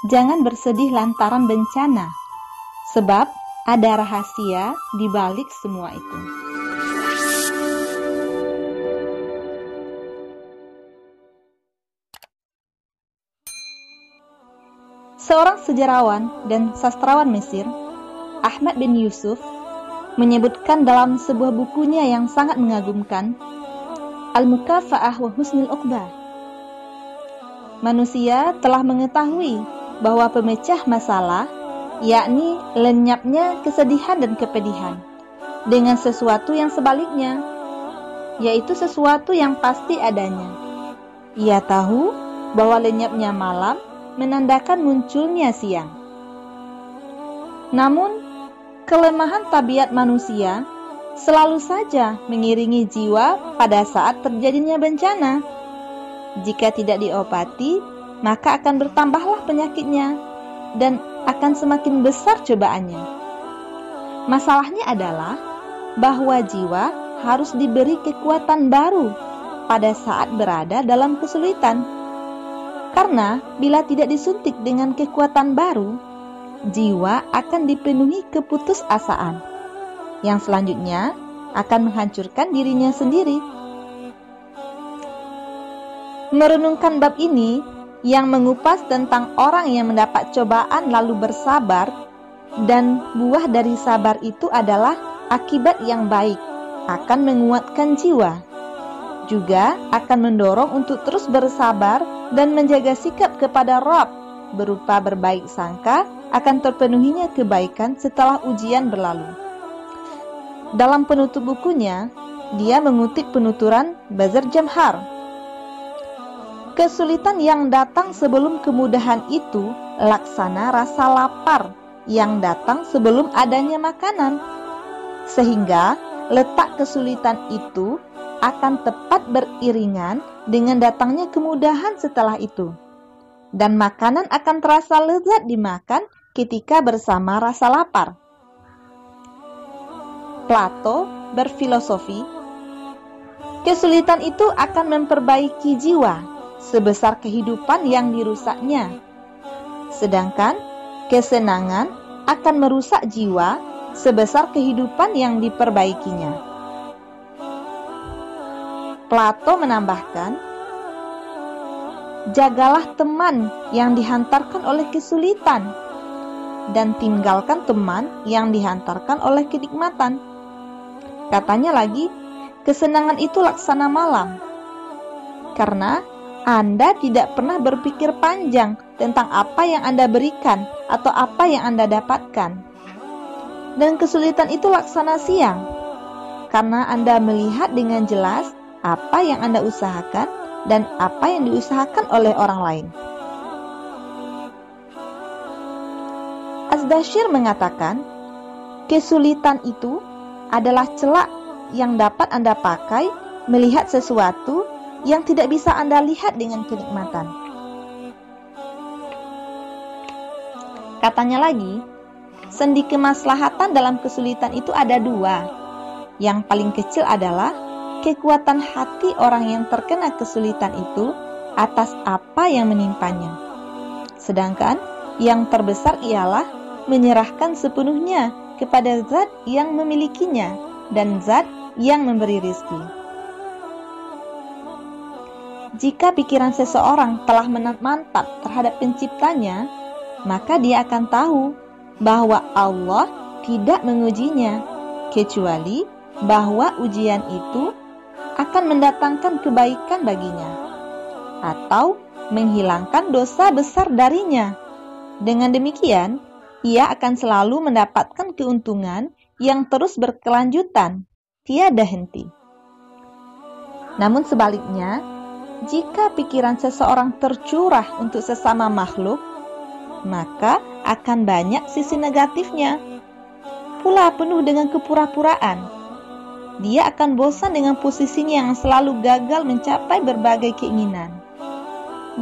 jangan bersedih lantaran bencana, sebab ada rahasia di balik semua itu. Seorang sejarawan dan sastrawan Mesir, Ahmad bin Yusuf, menyebutkan dalam sebuah bukunya yang sangat mengagumkan, Al-Mukafa'ah wa Husnul Uqbah. Manusia telah mengetahui bahwa pemecah masalah, yakni lenyapnya kesedihan dan kepedihan, dengan sesuatu yang sebaliknya, yaitu sesuatu yang pasti adanya. Ia tahu bahwa lenyapnya malam menandakan munculnya siang. Namun, kelemahan tabiat manusia selalu saja mengiringi jiwa pada saat terjadinya bencana. Jika tidak diobati, maka akan bertambahlah penyakitnya dan akan semakin besar cobaannya. Masalahnya adalah bahwa jiwa harus diberi kekuatan baru pada saat berada dalam kesulitan. Karena bila tidak disuntik dengan kekuatan baru, jiwa akan dipenuhi keputusasaan, yang selanjutnya akan menghancurkan dirinya sendiri. Merenungkan bab ini yang mengupas tentang orang yang mendapat cobaan lalu bersabar, dan buah dari sabar itu adalah akibat yang baik, akan menguatkan jiwa. Juga akan mendorong untuk terus bersabar dan menjaga sikap kepada Rabb berupa berbaik sangka akan terpenuhinya kebaikan setelah ujian berlalu. Dalam penutup bukunya, dia mengutip penuturan Bazar Jamhar. Kesulitan yang datang sebelum kemudahan itu laksana rasa lapar yang datang sebelum adanya makanan, sehingga letak kesulitan itu akan tepat beriringan dengan datangnya kemudahan setelah itu. Dan makanan akan terasa lezat dimakan ketika bersama rasa lapar. Plato berfilosofi, kesulitan itu akan memperbaiki jiwa sebesar kehidupan yang dirusaknya. Sedangkan kesenangan akan merusak jiwa sebesar kehidupan yang diperbaikinya. Plato menambahkan, jagalah teman yang dihantarkan oleh kesulitan, dan tinggalkan teman yang dihantarkan oleh kenikmatan. Katanya lagi, kesenangan itu laksana malam, karena Anda tidak pernah berpikir panjang tentang apa yang Anda berikan atau apa yang Anda dapatkan. Dan kesulitan itu laksana siang, karena Anda melihat dengan jelas apa yang Anda usahakan dan apa yang diusahakan oleh orang lain. Az-Dashir mengatakan, kesulitan itu adalah celak yang dapat Anda pakai melihat sesuatu yang tidak bisa Anda lihat dengan kenikmatan. Katanya lagi, sendi kemaslahatan dalam kesulitan itu ada dua. Yang paling kecil adalah kekuatan hati orang yang terkena kesulitan itu atas apa yang menimpanya. Sedangkan yang terbesar ialah menyerahkan sepenuhnya kepada Zat yang memilikinya dan Zat yang memberi rizki. Jika pikiran seseorang telah mantap terhadap penciptanya, maka dia akan tahu bahwa Allah tidak mengujinya, kecuali bahwa ujian itu akan mendatangkan kebaikan baginya, atau menghilangkan dosa besar darinya. Dengan demikian, ia akan selalu mendapatkan keuntungan yang terus berkelanjutan, tiada henti. Namun sebaliknya, jika pikiran seseorang tercurah untuk sesama makhluk, maka akan banyak sisi negatifnya, pula penuh dengan kepura-puraan. Dia akan bosan dengan posisinya yang selalu gagal mencapai berbagai keinginan.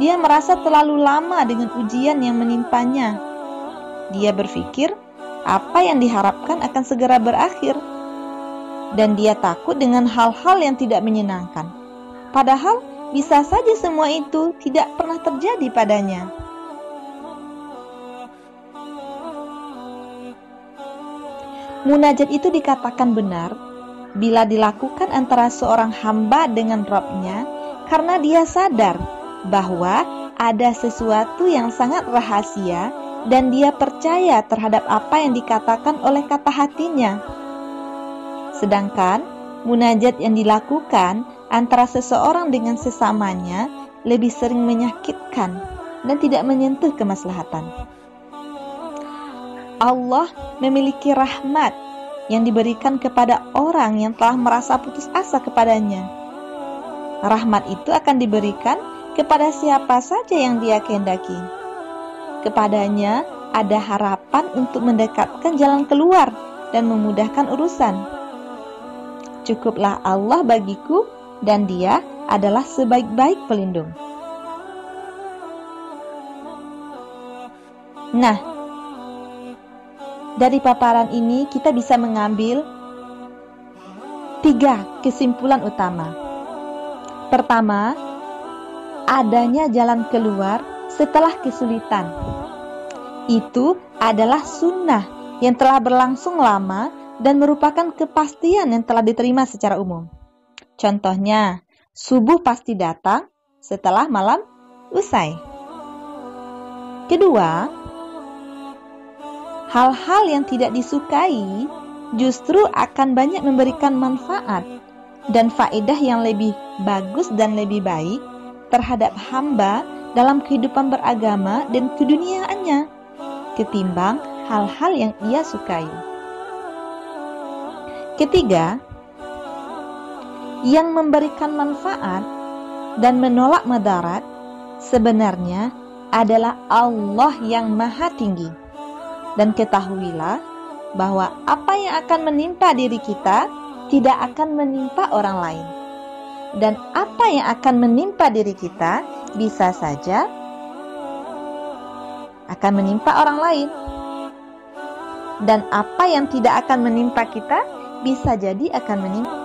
Dia merasa terlalu lama dengan ujian yang menimpanya. Dia berpikir apa yang diharapkan akan segera berakhir. Dan dia takut dengan hal-hal yang tidak menyenangkan. Padahal bisa saja semua itu tidak pernah terjadi padanya. Munajat itu dikatakan benar bila dilakukan antara seorang hamba dengan Rabb-Nya karena dia sadar bahwa ada sesuatu yang sangat rahasia dan dia percaya terhadap apa yang dikatakan oleh kata hatinya. Sedangkan munajat yang dilakukan antara seseorang dengan sesamanya lebih sering menyakitkan dan tidak menyentuh kemaslahatan. Allah memiliki rahmat yang diberikan kepada orang yang telah merasa putus asa kepadanya. Rahmat itu akan diberikan kepada siapa saja yang dia kehendaki. Kepadanya ada harapan untuk mendekatkan jalan keluar dan memudahkan urusan. Cukuplah Allah bagiku dan Dia adalah sebaik-baik pelindung. Nah, dari paparan ini kita bisa mengambil 3 kesimpulan utama. Pertama, adanya jalan keluar setelah kesulitan. Itu adalah sunnah yang telah berlangsung lama dan merupakan kepastian yang telah diterima secara umum. Contohnya, subuh pasti datang setelah malam usai. Kedua, hal-hal yang tidak disukai justru akan banyak memberikan manfaat dan faedah yang lebih bagus dan lebih baik terhadap hamba dalam kehidupan beragama dan keduniaannya ketimbang hal-hal yang ia sukai. Ketiga, yang memberikan manfaat dan menolak madarat sebenarnya adalah Allah yang Maha Tinggi. Dan ketahuilah bahwa apa yang akan menimpa diri kita tidak akan menimpa orang lain. Dan apa yang akan menimpa diri kita bisa saja akan menimpa orang lain. Dan apa yang tidak akan menimpa kita bisa jadi akan menimpa